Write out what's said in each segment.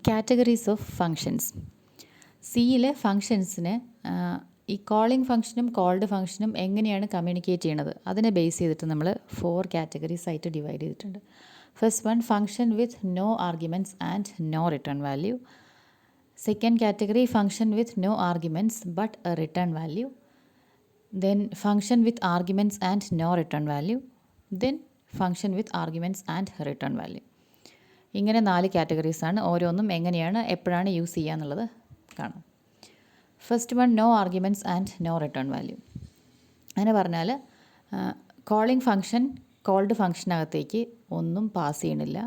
Categories of functions. സിയിലെ ഫങ്ഷൻസിന് ഈ calling ഫംഗ്ഷനും കോൾഡ് ഫംഗ്ഷനും എങ്ങനെയാണ് കമ്മ്യൂണിക്കേറ്റ് ചെയ്യണത് അതിനെ ബേസ് ചെയ്തിട്ട് നമ്മൾ 4 കാറ്റഗറീസ് ആയിട്ട് ഡിവൈഡ് ചെയ്തിട്ടുണ്ട്. First one, function with no arguments and no return value. Second category, function with no arguments but a return value. Then function with arguments and no return value. Then function with arguments and return value. ഇങ്ങനെ 4 കാറ്റഗറീസാണ്. ഓരോന്നും എങ്ങനെയാണ് എപ്പോഴാണ് use ചെയ്യുക എന്നുള്ളത് കാണാം. First one, no arguments and no return value. അങ്ങനെ പറഞ്ഞാൽ calling function called ഫംഗ്ഷനകത്തേക്ക് ഒന്നും പാസ് ചെയ്യണില്ല,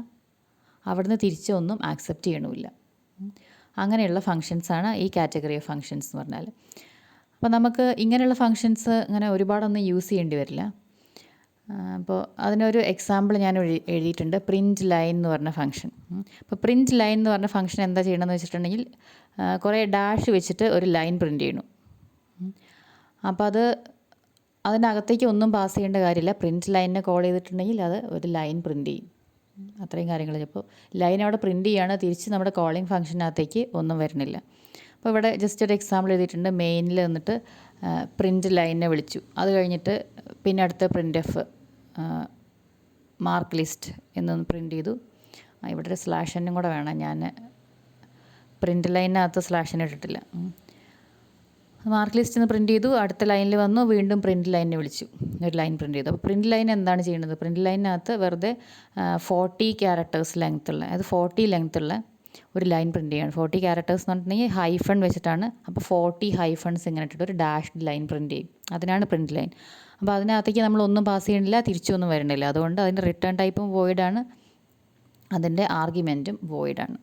അവിടുന്ന് തിരിച്ചൊന്നും ആക്സെപ്റ്റ് ചെയ്യണമില്ല. അങ്ങനെയുള്ള ഫങ്ഷൻസാണ് ഈ കാറ്റഗറി ഓഫ് ഫങ്ഷൻസ് എന്ന് പറഞ്ഞാൽ. അപ്പോൾ നമുക്ക് ഇങ്ങനെയുള്ള ഫങ്ഷൻസ് അങ്ങനെ ഒരുപാടൊന്നും യൂസ് ചെയ്യേണ്ടി വരില്ല. അപ്പോൾ അതിനൊരു എക്സാമ്പിൾ ഞാൻ എഴുതിയിട്ടുണ്ട്, പ്രിൻറ്റ് ലൈൻ എന്ന് പറഞ്ഞ ഫംഗ്ഷൻ. അപ്പോൾ പ്രിൻറ്റ് ലൈൻ എന്ന് പറഞ്ഞ ഫംഗ്ഷൻ എന്താ ചെയ്യണമെന്ന് വെച്ചിട്ടുണ്ടെങ്കിൽ കുറേ ഡാഷ് വെച്ചിട്ട് ഒരു ലൈൻ പ്രിൻറ്റ് ചെയ്യണം. അപ്പോൾ അതിനകത്തേക്ക് ഒന്നും പാസ് ചെയ്യേണ്ട കാര്യമില്ല. പ്രിൻറ്റ് ലൈനിനെ കോൾ ചെയ്തിട്ടുണ്ടെങ്കിൽ അത് ഒരു ലൈൻ പ്രിൻറ്റ് ചെയ്യും. അത്രയും കാര്യങ്ങൾ. ഇപ്പോൾ ലൈൻ അവിടെ പ്രിൻറ്റ് ചെയ്യുകയാണ്, തിരിച്ച് നമ്മുടെ കോളിംഗ് ഫംഗ്ഷനകത്തേക്ക് ഒന്നും വരുന്നില്ല. അപ്പോൾ ഇവിടെ ജസ്റ്റ് ഒരു എക്സാമ്പിൾ എഴുതിയിട്ടുണ്ട്. മെയിനിൽ വന്നിട്ട് പ്രിൻറ്റ് ലൈനിനെ വിളിച്ചു, അത് കഴിഞ്ഞിട്ട് പിന്നെ അടുത്ത പ്രിൻ്റ് എഫ് മാർക്ക് ലിസ്റ്റ് എന്നൊന്ന് പ്രിൻറ്റ് ചെയ്തു. ഇവിടെ ഒരു സ്ലാഷനും കൂടെ വേണം, ഞാൻ പ്രിൻ്റ് ലൈനിനകത്ത് സ്ലാഷിന് ഇട്ടിട്ടില്ല. മാർക്ക് ലിസ്റ്റ് എന്ന് പ്രിൻറ്റ് ചെയ്തു, അടുത്ത ലൈനിൽ വന്നു, വീണ്ടും പ്രിൻറ്റ് ലൈനിനെ വിളിച്ചു, ഒരു ലൈൻ പ്രിൻറ്റ് ചെയ്തു. അപ്പോൾ പ്രിൻറ്റ് ലൈൻ എന്താണ് ചെയ്യുന്നത്? പ്രിൻറ്റ് ലൈനിനകത്ത് വെറുതെ 40 ക്യാരക്ടേഴ്സ് ലെങ്ത്തുള്ള, അത് 40 ലെങ്ത്തുള്ള ഒരു ലൈൻ പ്രിൻറ്റ് ചെയ്യണം. 40 ക്യാരക്ടേഴ്സ് എന്ന് പറഞ്ഞിട്ടുണ്ടെങ്കിൽ ഹൈഫൺ വെച്ചിട്ടാണ്. അപ്പോൾ 40 ഹൈഫൺസ് ഇങ്ങനെ ഇട്ടിട്ട് ഒരു ഡാഷ്ഡ് ലൈൻ പ്രിൻറ്റ് ചെയ്യും. അതിനാണ് പ്രിൻറ്റ് ലൈൻ. അപ്പോൾ അതിനകത്തേക്ക് നമ്മളൊന്നും പാസ് ചെയ്യണില്ല, തിരിച്ചൊന്നും വരണില്ല. അതുകൊണ്ട് അതിൻ്റെ റിട്ടേൺ ടൈപ്പും വോയിഡാണ്, അതിൻ്റെ ആർഗ്യുമെൻറ്റും വോയിഡാണ്.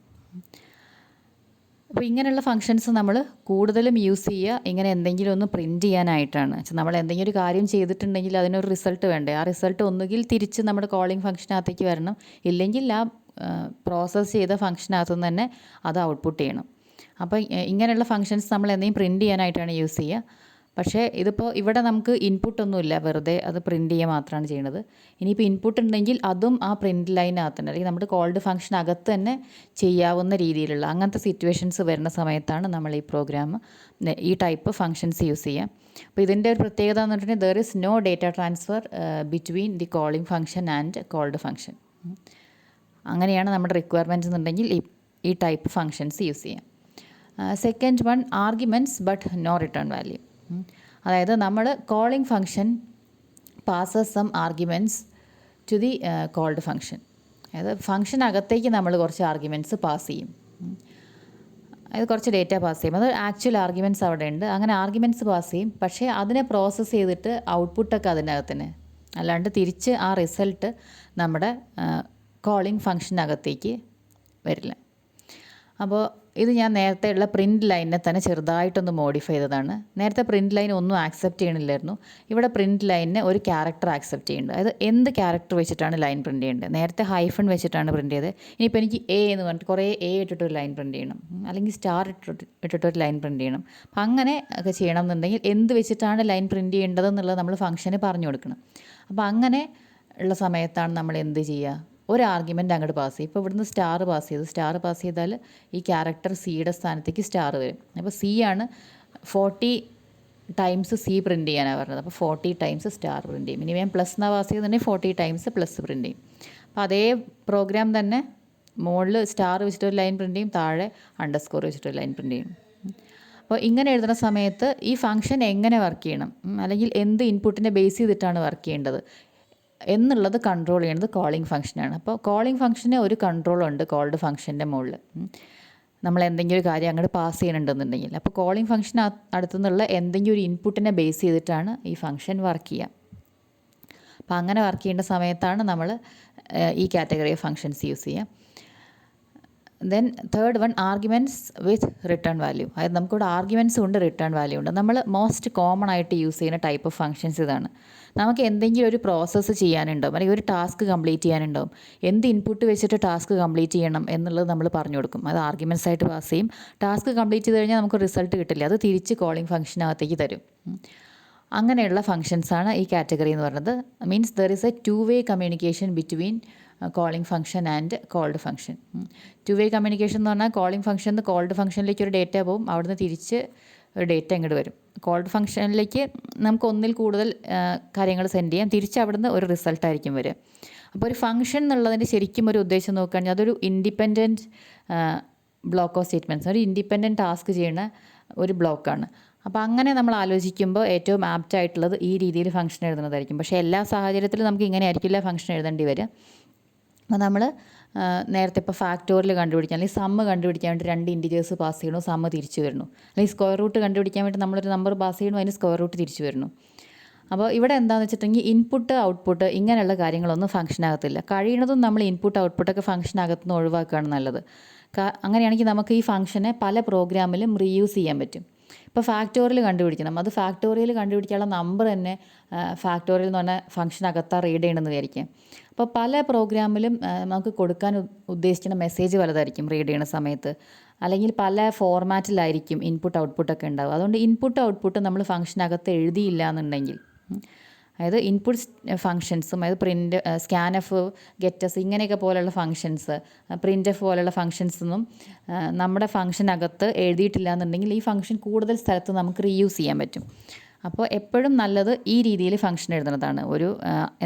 അപ്പോൾ ഇങ്ങനെയുള്ള ഫങ്ഷൻസ് നമ്മൾ കൂടുതലും യൂസ് ചെയ്യുക ഇങ്ങനെ എന്തെങ്കിലും ഒന്ന് പ്രിൻറ്റ് ചെയ്യാനായിട്ടാണ്. നമ്മൾ എന്തെങ്കിലും ഒരു കാര്യം ചെയ്തിട്ടുണ്ടെങ്കിൽ അതിനൊരു റിസൾട്ട് വേണ്ടേ? ആ റിസൾട്ട് ഒന്നുകിൽ തിരിച്ച് നമ്മുടെ കോളിംഗ് ഫംഗ്ഷനകത്തേക്ക് വരണം, ഇല്ലെങ്കിൽ ആ പ്രോസസ്സ് ചെയ്ത ഫംഗ്ഷനകത്തു നിന്ന് തന്നെ അത് ഔട്ട്പുട്ട് ചെയ്യണം. അപ്പോൾ ഇങ്ങനെയുള്ള ഫങ്ഷൻസ് നമ്മൾ എന്തെങ്കിലും പ്രിൻറ്റ് ചെയ്യാനായിട്ടാണ് യൂസ് ചെയ്യുക. പക്ഷേ ഇതിപ്പോൾ ഇവിടെ നമുക്ക് ഇൻപുട്ടൊന്നുമില്ല, വെറുതെ അത് പ്രിൻറ്റ് ചെയ്യുക മാത്രമാണ് ചെയ്യുന്നത്. ഇനിയിപ്പോൾ ഇൻപുട്ട് ഉണ്ടെങ്കിൽ അതും ആ പ്രിൻറ്റ് ലൈനകത്ത് തന്നെ, അല്ലെങ്കിൽ നമ്മുടെ കോൾഡ് ഫംഗ്ഷൻ അകത്ത് തന്നെ ചെയ്യാവുന്ന രീതിയിലുള്ള അങ്ങനത്തെ സിറ്റുവേഷൻസ് വരുന്ന സമയത്താണ് നമ്മൾ ഈ പ്രോഗ്രാം ഈ ടൈപ്പ് ഫങ്ഷൻസ് യൂസ് ചെയ്യുക. അപ്പോൾ ഇതിൻ്റെ ഒരു പ്രത്യേകത എന്ന് പറഞ്ഞിട്ടുണ്ടെങ്കിൽ there is no data transfer between the calling function and called function. അങ്ങനെയാണ് നമ്മുടെ റിക്വയർമെൻറ്റ്സ് എന്നുണ്ടെങ്കിൽ ഈ ടൈപ്പ് ഫങ്ഷൻസ് യൂസ് ചെയ്യാം. Second one, arguments but no return value. അതായത് നമ്മൾ calling function passes some arguments to the called function. അതായത് ഫംഗ്ഷനകത്തേക്ക് നമ്മൾ കുറച്ച് ആർഗ്യുമെൻറ്റ്സ് പാസ് ചെയ്യും, അതായത് കുറച്ച് ഡേറ്റ പാസ് ചെയ്യും. അത് ആക്ച്വൽ ആർഗ്യുമെൻറ്റ്സ് അവിടെ ഉണ്ട്. അങ്ങനെ ആർഗ്യുമെൻറ്റ്സ് പാസ് ചെയ്യും, പക്ഷേ അതിനെ പ്രോസസ്സ് ചെയ്തിട്ട് ഔട്ട്പുട്ടൊക്കെ അതിനകത്ത് തന്നെ, അല്ലാണ്ട് തിരിച്ച് ആ റിസൾട്ട് നമ്മുടെ കോളിംഗ് ഫംഗ്ഷനകത്തേക്ക് വരില്ല. അപ്പോൾ ഇത് ഞാൻ നേരത്തെ ഉള്ള പ്രിൻറ്റ് ലൈനിനെ തന്നെ ചെറുതായിട്ടൊന്ന് മോഡിഫൈ ചെയ്തതാണ്. നേരത്തെ പ്രിൻറ്റ് ലൈൻ ഒന്നും ആക്സെപ്റ്റ് ചെയ്യണില്ലായിരുന്നു. ഇവിടെ പ്രിൻറ്റ് ലൈനിന് ഒരു ക്യാരക്ടർ ആക്സെപ്റ്റ് ചെയ്യുന്നുണ്ട്. അതായത് എന്ത് ക്യാരക്ടർ വെച്ചിട്ടാണ് ലൈൻ പ്രിൻറ്റ് ചെയ്യേണ്ടത്? നേരത്തെ ഹൈഫൺ വെച്ചിട്ടാണ് പ്രിൻറ്റ് ചെയ്തത്. ഇനിയിപ്പോൾ എനിക്ക് എ എന്ന് പറഞ്ഞിട്ട് കുറേ എ ഇട്ടിട്ടൊരു ലൈൻ പ്രിൻറ്റ് ചെയ്യണം, അല്ലെങ്കിൽ സ്റ്റാർ ഇട്ടിട്ടൊരു ലൈൻ പ്രിൻറ്റ് ചെയ്യണം. അപ്പം അങ്ങനെ ഒക്കെ ചെയ്യണം എന്നുണ്ടെങ്കിൽ എന്ത് വെച്ചിട്ടാണ് ലൈൻ പ്രിൻറ്റ് ചെയ്യേണ്ടതെന്നുള്ളത് നമ്മൾ ഫംഗ്ഷന് പറഞ്ഞു കൊടുക്കണം. അപ്പോൾ അങ്ങനെ ഉള്ള സമയത്താണ് നമ്മൾ എന്ത് ചെയ്യുക? ഒരു ആർഗ്യുമെൻ്റ് അങ്ങോട്ട് പാസ് ചെയ്യും. ഇപ്പോൾ ഇവിടുന്ന് സ്റ്റാർ പാസ് ചെയ്തു. സ്റ്റാർ പാസ് ചെയ്താൽ ഈ ക്യാരക്ടർ സിയുടെ സ്ഥാനത്തേക്ക് സ്റ്റാർ വരും. അപ്പോൾ സി ആണ് 40 ടൈംസ് സി പ്രിൻറ്റ് ചെയ്യാനാണ് പറഞ്ഞത്. അപ്പോൾ 40 ടൈംസ് സ്റ്റാർ പ്രിൻറ്റ് ചെയ്യും. ഇനി ഞാൻ പ്ലസ് എന്നാ പാസ് ചെയ്തിട്ടുണ്ടെങ്കിൽ 40 ടൈംസ് പ്ലസ് പ്രിൻറ്റ് ചെയ്യും. അപ്പോൾ അതേ പ്രോഗ്രാം തന്നെ മുകളിൽ സ്റ്റാർ വെച്ചിട്ടൊരു ലൈൻ പ്രിൻറ്റ് ചെയ്യും, താഴെ അണ്ടർസ്കോർ വെച്ചിട്ടൊരു ലൈൻ പ്രിൻറ്റ് ചെയ്യും. അപ്പോൾ ഇങ്ങനെ എഴുതുന്ന സമയത്ത് ഈ ഫംഗ്ഷൻ എങ്ങനെ വർക്ക് ചെയ്യണം, അല്ലെങ്കിൽ എന്ത് ഇൻപുട്ടിനെ ബേസ് ചെയ്തിട്ടാണ് വർക്ക് ചെയ്യേണ്ടത് എന്നുള്ളത് കൺട്രോൾ ചെയ്യുന്നത് കോളിംഗ് ഫംഗ്ഷനാണ്. അപ്പോൾ കോളിംഗ് ഫംഗ്ഷന് ഒരു കൺട്രോളുണ്ട് കോൾഡ് ഫംഗ്ഷൻ്റെ മുകളിൽ. നമ്മൾ എന്തെങ്കിലും ഒരു കാര്യം അങ്ങോട്ട് പാസ് ചെയ്യണമെന്നുണ്ടെങ്കിൽ, അപ്പോൾ കോളിംഗ് ഫംഗ്ഷൻ അടുത്തുനിന്നുള്ള എന്തെങ്കിലും ഒരു ഇൻപുട്ടിനെ ബേസ് ചെയ്തിട്ടാണ് ഈ ഫംഗ്ഷൻ വർക്ക് ചെയ്യുക. അപ്പോൾ അങ്ങനെ വർക്ക് ചെയ്യേണ്ട സമയത്താണ് നമ്മൾ ഈ കാറ്റഗറി ഓഫ് ഫങ്ഷൻസ് യൂസ് ചെയ്യുക. ദെൻ തേർഡ് വൺ, ആർഗ്യുമെൻറ്റ്സ് വിത്ത് റിട്ടേൺ വാല്യൂ. അതായത് നമുക്കിവിടെ ആർഗ്യുമെൻറ്റ്സും ഉണ്ട്, റിട്ടേൺ വാല്യൂ ഉണ്ട്. നമ്മൾ മോസ്റ്റ് കോമൺ ആയിട്ട് യൂസ് ചെയ്യുന്ന ടൈപ്പ് ഓഫ് ഫങ്ഷൻസ് ഇതാണ്. നമുക്ക് എന്തെങ്കിലും ഒരു പ്രോസസ്സ് ചെയ്യാനുണ്ടാവും, അല്ലെങ്കിൽ ഒരു ടാസ്ക് കംപ്ലീറ്റ് ചെയ്യാനുണ്ടാവും. എന്ത് ഇൻപുട്ട് വെച്ചിട്ട് ടാസ്ക് കംപ്ലീറ്റ് ചെയ്യണം എന്നുള്ളത് നമ്മൾ പറഞ്ഞു കൊടുക്കും. അത് ആർഗ്യുമെൻറ്റ്സ് ആയിട്ട് പാസ് ചെയ്യും. ടാസ്ക് കംപ്ലീറ്റ് ചെയ്ത് കഴിഞ്ഞാൽ നമുക്ക് റിസൾട്ട് കിട്ടില്ല, അത് തിരിച്ച് കോളിംഗ് ഫംഗ്ഷനകത്തേക്ക് തരും. അങ്ങനെയുള്ള ഫങ്ഷൻസാണ് ഈ കാറ്റഗറി എന്ന് പറയുന്നത്. Means there is A 2-way communication between calling function and called function. To way communication എന്ന് പറഞ്ഞാൽ കോളിംഗ് ഫംഗ്ഷൻ കോൾഡ് ഫംഗ്ഷനിലേക്ക് ഒരു ഡേറ്റ പോകും, അവിടുന്ന് തിരിച്ച് ഒരു ഡേറ്റ ഇങ്ങോട്ട് വരും. കോൾഡ് ഫംഗ്ഷനിലേക്ക് നമുക്ക് ഒന്നിൽ കൂടുതൽ കാര്യങ്ങൾ സെൻഡ് ചെയ്യാം, തിരിച്ച് അവിടുന്ന് ഒരു റിസൾട്ടായിരിക്കും വരിക. അപ്പോൾ ഒരു ഫംഗ്ഷൻ എന്നുള്ളതിൻ്റെ ശരിക്കും ഒരു ഉദ്ദേശം നോക്കുകയാണെങ്കിൽ അതൊരു ഇൻഡിപെൻഡൻറ്റ് ബ്ലോക്ക് ഓഫ് സ്റ്റേറ്റ്മെൻറ്റ്സ്, ഒരു ഇൻഡിപെൻഡൻറ്റ് ടാസ്ക് ചെയ്യുന്ന ഒരു ബ്ലോക്കാണ്. അപ്പോൾ അങ്ങനെ നമ്മൾ ആലോചിക്കുമ്പോൾ ഏറ്റവും ആപ്റ്റ് ആയിട്ടുള്ളത് ഈ രീതിയിൽ ഫംഗ്ഷൻ എഴുതുന്നതായിരിക്കും. പക്ഷേ എല്ലാ സാഹചര്യത്തിലും നമുക്ക് ഇങ്ങനെ ആയിരിക്കില്ല ഫംഗ്ഷൻ എഴുതേണ്ടി വരിക. അപ്പോൾ നമ്മൾ നേരത്തെ ഇപ്പോൾ ഫാക്ടോറിയൽ കണ്ടുപിടിക്കാൻ അല്ലെങ്കിൽ സമ്മ് കണ്ടുപിടിക്കാൻ വേണ്ടി 2 ഇൻറ്റിജേഴ്സ് പാസ് ചെയ്യണു, സമ്മ് തിരിച്ചു വരുന്നു. അല്ലെങ്കിൽ സ്ക്വയർ റൂട്ട് കണ്ടുപിടിക്കാൻ വേണ്ടി നമ്മളൊരു നമ്പർ പാസ് ചെയ്യണു, അതിന് സ്ക്വയർ റൂട്ട് തിരിച്ചു വരുന്നു. അപ്പോൾ ഇവിടെ എന്താണെന്ന് വെച്ചിട്ടുണ്ടെങ്കിൽ ഇൻപുട്ട് ഔട്ട്പുട്ട് ഇങ്ങനെയുള്ള കാര്യങ്ങളൊന്നും ഫംഗ്ഷനകത്തില്ല. കഴിയുന്നതും നമ്മൾ ഇൻപുട്ട് ഔട്ട്പുട്ടൊക്കെ ഫംഗ്ഷനകത്തുനിന്ന് ഒഴിവാക്കുകയാണ് നല്ലത്. അങ്ങനെയാണെങ്കിൽ നമുക്ക് ഈ ഫംഗ്ഷനെ പല പ്രോഗ്രാമിലും റീയൂസ് ചെയ്യാൻ പറ്റും. ഇപ്പോൾ ഫാക്ടോറിയൽ കണ്ടുപിടിക്കണം, അത് ഫാക്ടോറിയൽ കണ്ടുപിടിക്കാനുള്ള നമ്പർ തന്നെ ഫാക്ടോറിയൽ എന്ന് പറഞ്ഞാൽ ഫംഗ്ഷനകത്താണ് റീഡ് ചെയ്യണമെന്ന് വിചാരിക്കാം. അപ്പോൾ പല പ്രോഗ്രാമിലും നമുക്ക് കൊടുക്കാൻ ഉദ്ദേശിക്കുന്ന മെസ്സേജ് പലതായിരിക്കും റീഡ് ചെയ്യുന്ന സമയത്ത്, അല്ലെങ്കിൽ പല ഫോർമാറ്റിലായിരിക്കും ഇൻപുട്ട് ഔട്ട്പുട്ടൊക്കെ ഉണ്ടാവുക. അതുകൊണ്ട് ഇൻപുട്ട് ഔട്ട്പുട്ട് നമ്മൾ ഫംഗ്ഷനകത്ത് എഴുതിയില്ല എന്നുണ്ടെങ്കിൽ, അതായത് ഇൻപുട്ട് ഫങ്ഷൻസും, അതായത് പ്രിൻ്റ്, സ്കാൻഎഫ്, ഗെറ്റസ് ഇങ്ങനെയൊക്കെ പോലെയുള്ള ഫങ്ഷൻസ്, പ്രിൻ്റ് എഫ് പോലെയുള്ള ഫങ്ഷൻസൊന്നും നമ്മുടെ ഫംഗ്ഷനകത്ത് എഴുതിയിട്ടില്ല എന്നുണ്ടെങ്കിൽ ഈ ഫംഗ്ഷൻ കൂടുതൽ സ്ഥലത്ത് നമുക്ക് റീയൂസ് ചെയ്യാൻ പറ്റും. അപ്പോൾ എപ്പോഴും നല്ലത് ഈ രീതിയിൽ ഫംഗ്ഷൻ എഴുതുന്നതാണ്. ഒരു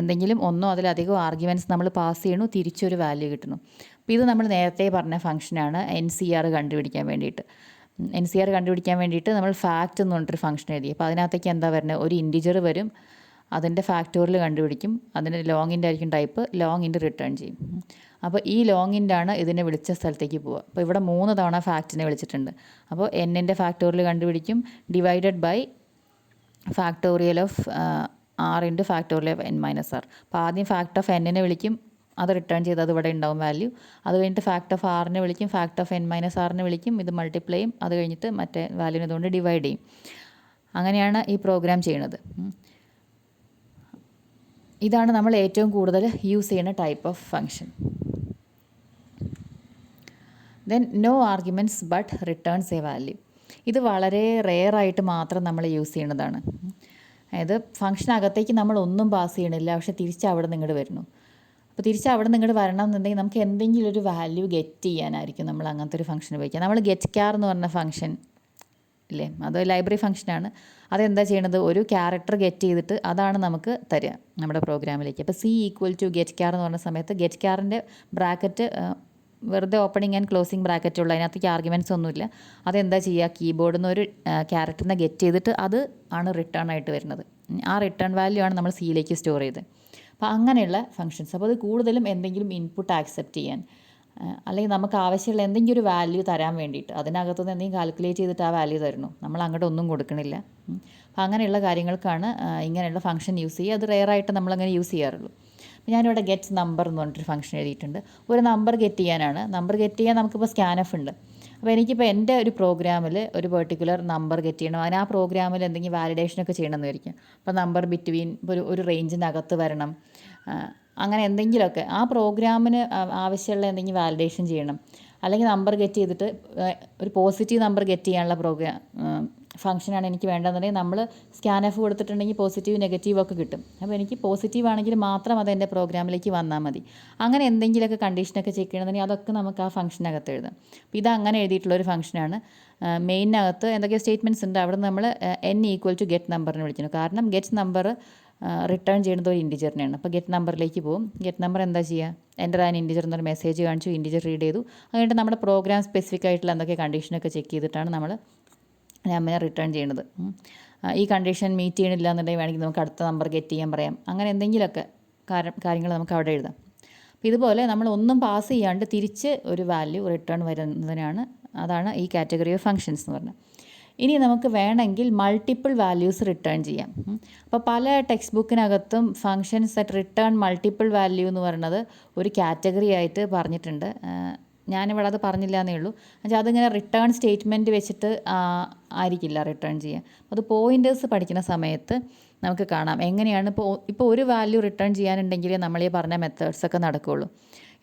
എന്തെങ്കിലും ഒന്നോ അതിലധികമോ ആർഗ്യുമെൻറ്റ്സ് നമ്മൾ പാസ് ചെയ്യണു, തിരിച്ചൊരു വാല്യൂ കിട്ടണം. അപ്പോൾ ഇത് നമ്മൾ നേരത്തെ പറഞ്ഞ ഫംഗ്ഷനാണ് NCR കണ്ടുപിടിക്കാൻ വേണ്ടിയിട്ട്. NCR കണ്ടുപിടിക്കാൻ വേണ്ടിയിട്ട് നമ്മൾ ഫാക്റ്റ് എന്ന് പറഞ്ഞിട്ടൊരു ഫംഗ്ഷൻ എഴുതി. അപ്പോൾ അതിനകത്തേക്ക് എന്താ വരുന്നത്, ഒരു ഇൻറ്റിജർ വരും, അതിൻ്റെ ഫാക്ടോറിയൽ കണ്ടുപിടിക്കും, അതിൻ്റെ ലോങ്ങിൻ്റെ ആയിരിക്കും ടൈപ്പ്, ലോങ്ങിൻ്റെ റിട്ടേൺ ചെയ്യും. അപ്പോൾ ഈ ലോങ്ങിൻ്റാണ് ഇതിനെ വിളിച്ച സ്ഥലത്തേക്ക് പോവുക. അപ്പോൾ ഇവിടെ 3 തവണ ഫാക്റ്റിനെ വിളിച്ചിട്ടുണ്ട്. അപ്പോൾ n-ൻ്റെ ഫാക്ടോറിയൽ കണ്ടുപിടിക്കും, divided by factorial of r into factorial of n-r. അപ്പോൾ ആദ്യം ഫാക്ട് ഓഫ് n-നെ വിളിക്കും, അത് റിട്ടേൺ ചെയ്ത് അത് ഇവിടെ ഉണ്ടാവും വാല്യൂ. അത് കഴിഞ്ഞിട്ട് ഫാക്ട് ഓഫ് r-നെ വിളിക്കും, ഫാക്ട് ഓഫ് n-r-നെ വിളിക്കും, ഇത് മൾട്ടിപ്ലൈ ചെയ്യും, അത് കഴിഞ്ഞിട്ട് മറ്റേ വാല്യൂവിനെ ഇതുകൊണ്ട് ഡിവൈഡ് ചെയ്യും. അങ്ങനെയാണ് ഈ പ്രോഗ്രാം ചെയ്യുന്നത്. ഇതാണ് നമ്മൾ ഏറ്റവും കൂടുതൽ യൂസ് ചെയ്യുന്ന type of function. Then no arguments but returns a value. ഇത് വളരെ റെയറായിട്ട് മാത്രം നമ്മൾ യൂസ് ചെയ്യുന്നതാണ്. അതായത് ഫംഗ്ഷനകത്തേക്ക് നമ്മൾ ഒന്നും പാസ് ചെയ്യണില്ല, പക്ഷേ തിരിച്ച് അവിടെ നിന്ന് ഇങ്ങോട്ട് വരുന്നു. അപ്പോൾ തിരിച്ച് അവിടെ നിന്ന് ഇങ്ങോട്ട് വരണം എന്നുണ്ടെങ്കിൽ നമുക്ക് എന്തെങ്കിലും ഒരു വാല്യൂ ഗെറ്റ് ചെയ്യാനായിരിക്കും നമ്മൾ അങ്ങനത്തെ ഒരു ഫംഗ്ഷൻ ഉപയോഗിക്കുക. നമ്മൾ ഗെറ്റ് ക്യാർ എന്ന് പറഞ്ഞ ഫംഗ്ഷൻ ഇല്ലേ, അത് ലൈബ്രറി ഫംഗ്ഷനാണ്. അതെന്താ ചെയ്യണത്, ഒരു ക്യാരക്ടർ ഗെറ്റ് ചെയ്തിട്ട് അതാണ് നമുക്ക് തരിക നമ്മുടെ പ്രോഗ്രാമിലേക്ക്. അപ്പോൾ C=ഗെറ്റ് ക്യാർ എന്ന് പറഞ്ഞ സമയത്ത് ഗെറ്റ് ക്യാറിൻ്റെ ബ്രാക്കറ്റ് വെറുതെ ഓപ്പണിങ് ആൻഡ് ക്ലോസിങ് ബ്രാക്കറ്റ് ഉള്ള, അതിനകത്തേക്ക് ആർഗ്യുമെൻറ്റ്സ് ഒന്നുമില്ല. അതെന്താ ചെയ്യുക, കീബോർഡിൽ നിന്ന് ഒരു ക്യാരക്ടറിനെ ഗെറ്റ് ചെയ്തിട്ട് അത് ആണ് റിട്ടേൺ ആയിട്ട് വരുന്നത്. ആ റിട്ടേൺ വാല്യൂ ആണ് നമ്മൾ സിയിലേക്ക് സ്റ്റോർ ചെയ്തത്. അപ്പോൾ അങ്ങനെയുള്ള ഫങ്ഷൻസ്. അപ്പോൾ അത് കൂടുതലും എന്തെങ്കിലും ഇൻപുട്ട് ആക്സെപ്റ്റ് ചെയ്യാൻ, അല്ലെങ്കിൽ നമുക്ക് ആവശ്യമുള്ള എന്തെങ്കിലും ഒരു വാല്യൂ തരാൻ വേണ്ടിയിട്ട് അതിനകത്തുനിന്ന് എന്തെങ്കിലും കാൽക്കുലേറ്റ് ചെയ്തിട്ട് ആ വാല്യൂ തരുന്നു, നമ്മൾ അങ്ങോട്ട് ഒന്നും കൊടുക്കണില്ല. അപ്പോൾ അങ്ങനെയുള്ള കാര്യങ്ങൾക്കാണ് ഇങ്ങനെയുള്ള ഫംഗ്ഷൻ യൂസ് ചെയ്യുക. അത് റെയറായിട്ട് നമ്മളങ്ങനെ യൂസ് ചെയ്യാറുള്ളൂ. അപ്പോൾ ഞാനിവിടെ ഗെറ്റ് നമ്പർ എന്ന് പറഞ്ഞിട്ടൊരു ഫംഗ്ഷൻ എഴുതിയിട്ടുണ്ട്. ഒരു നമ്പർ ഗെറ്റ് ചെയ്യാനാണ്. നമ്പർ ഗെറ്റ് ചെയ്യാൻ നമുക്കിപ്പോൾ സ്കാൻഎഫ് ഉണ്ട്. അപ്പോൾ എനിക്കിപ്പോൾ എൻ്റെ ഒരു പ്രോഗ്രാമിൽ ഒരു പെർട്ടിക്കുലർ നമ്പർ ഗെറ്റ് ചെയ്യണം, അതിന് ആ പ്രോഗ്രാമിൽ എന്തെങ്കിലും വാലിഡേഷനൊക്കെ ചെയ്യണമെന്ന് വിചാരിക്കും. അപ്പോൾ നമ്പർ ബിറ്റ്വീൻ ഒരു റേഞ്ചിനകത്ത് വരണം, അങ്ങനെ എന്തെങ്കിലുമൊക്കെ ആ പ്രോഗ്രാമിന് ആവശ്യമുള്ള എന്തെങ്കിലും വാലിഡേഷൻ ചെയ്യണം. അല്ലെങ്കിൽ നമ്പർ ഗെറ്റ് ചെയ്തിട്ട് ഒരു പോസിറ്റീവ് നമ്പർ ഗെറ്റ് ചെയ്യാനുള്ള ഫംഗ്ഷനാണ് എനിക്ക് വേണ്ടതെന്നുണ്ടെങ്കിൽ നമ്മൾ സ്കാൻഎഫ് കൊടുത്തിട്ടുണ്ടെങ്കിൽ പോസിറ്റീവ് നെഗറ്റീവ് ഒക്കെ കിട്ടും. അപ്പോൾ എനിക്ക് പോസിറ്റീവ് ആണെങ്കിൽ മാത്രം അത് എൻ്റെ പ്രോഗ്രാമിലേക്ക് വന്നാൽ മതി. അങ്ങനെ എന്തെങ്കിലുമൊക്കെ കണ്ടീഷനൊക്കെ ചെക്ക് ചെയ്യണമെന്നുണ്ടെങ്കിൽ അതൊക്കെ നമുക്ക് ആ ഫംഗ്ഷനകത്ത് എഴുതാം. അപ്പോൾ ഇത് അങ്ങനെ എഴുതിയിട്ടുള്ളൊരു ഫംഗ്ഷനാണ്. മെയിനകത്ത് എന്തൊക്കെ സ്റ്റേറ്റ്മെൻറ്റ്സ് ഉണ്ട്, അവിടെ നമ്മൾ n=ഗെറ്റ് നമ്പറിന് വിളിക്കുന്നു. കാരണം ഗെറ്റ് നമ്പർ റിട്ടേൺ ചെയ്യുന്നത് ഒരു ഇൻറ്റിജറിനെയാണ്. അപ്പോൾ ഗെറ്റ് നമ്പറിലേക്ക് പോകും. ഗെറ്റ് നമ്പർ എന്താ ചെയ്യുക, എൻ്റർ ആൻ ഇൻറ്റിജർ എന്നൊരു മെസ്സേജ് കാണിച്ചു, ഇൻറ്റിജർ റീഡ് ചെയ്തു. അതുകഴിഞ്ഞിട്ട് നമ്മുടെ പ്രോഗ്രാം സ്പെസിഫിക് ആയിട്ടുള്ള എന്തൊക്കെ കണ്ടീഷനൊക്കെ ചെക്ക് ചെയ്തിട്ടാണ് നമ്മൾ നമ്പറിനെ റിട്ടേൺ ചെയ്യുന്നത്. ഈ കണ്ടീഷൻ മീറ്റ് ചെയ്യണില്ല എന്നുണ്ടെങ്കിൽ വേണമെങ്കിൽ നമുക്ക് അടുത്ത നമ്പർ ഗെറ്റ് ചെയ്യാൻ പറയാം. അങ്ങനെ എന്തെങ്കിലുമൊക്കെ കാര്യങ്ങൾ നമുക്ക് അവിടെ എഴുതാം. അപ്പോൾ ഇതുപോലെ നമ്മൾ ഒന്നും പാസ് ചെയ്യാണ്ട് തിരിച്ച് ഒരു വാല്യൂ റിട്ടേൺ വരുന്നതിനാണ്, അതാണ് ഈ കാറ്റഗറി ഓഫ് ഫങ്ഷൻസ് എന്ന് പറഞ്ഞത്. ഇനി നമുക്ക് വേണമെങ്കിൽ മൾട്ടിപ്പിൾ വാല്യൂസ് റിട്ടേൺ ചെയ്യാം. അപ്പോൾ പല ടെക്സ്റ്റ് ബുക്കിനകത്തും functions at return multiple value എന്ന് പറയുന്നത് ഒരു കാറ്റഗറി ആയിട്ട് പറഞ്ഞിട്ടുണ്ട്. ഞാനിവിടെ അത് പറഞ്ഞില്ല എന്നേ ഉള്ളൂ. എന്നുവെച്ചാൽ അതിങ്ങനെ റിട്ടേൺ സ്റ്റേറ്റ്മെൻറ്റ് വെച്ചിട്ട് ആയിരിക്കില്ല റിട്ടേൺ ചെയ്യുക. അത് പോയിൻറ്റേഴ്സ് പഠിക്കുന്ന സമയത്ത് നമുക്ക് കാണാം എങ്ങനെയാണ് ഇപ്പോൾ ഒരു വാല്യൂ റിട്ടേൺ ചെയ്യാനുണ്ടെങ്കിൽ നമ്മൾ ഈ പറഞ്ഞ മെത്തേഡ്സൊക്കെ നടക്കുകയുള്ളൂ.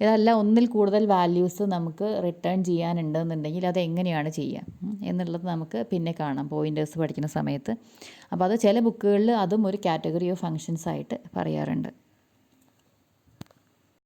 ഇതല്ല, ഒന്നിൽ കൂടുതൽ വാല്യൂസ് നമുക്ക് റിട്ടേൺ ചെയ്യാനുണ്ടെന്നുണ്ടെങ്കിൽ അത് എങ്ങനെയാണ് ചെയ്യുക എന്നുള്ളത് നമുക്ക് പിന്നെ കാണാം പോയിൻറ്റേഴ്സ് പഠിക്കുന്ന സമയത്ത്. അപ്പോൾ അത് ചില ബുക്കുകളിൽ അതും ഒരു കാറ്റഗറി ഓഫ് ഫങ്ഷൻസ് ആയിട്ട് പറയാറുണ്ട്.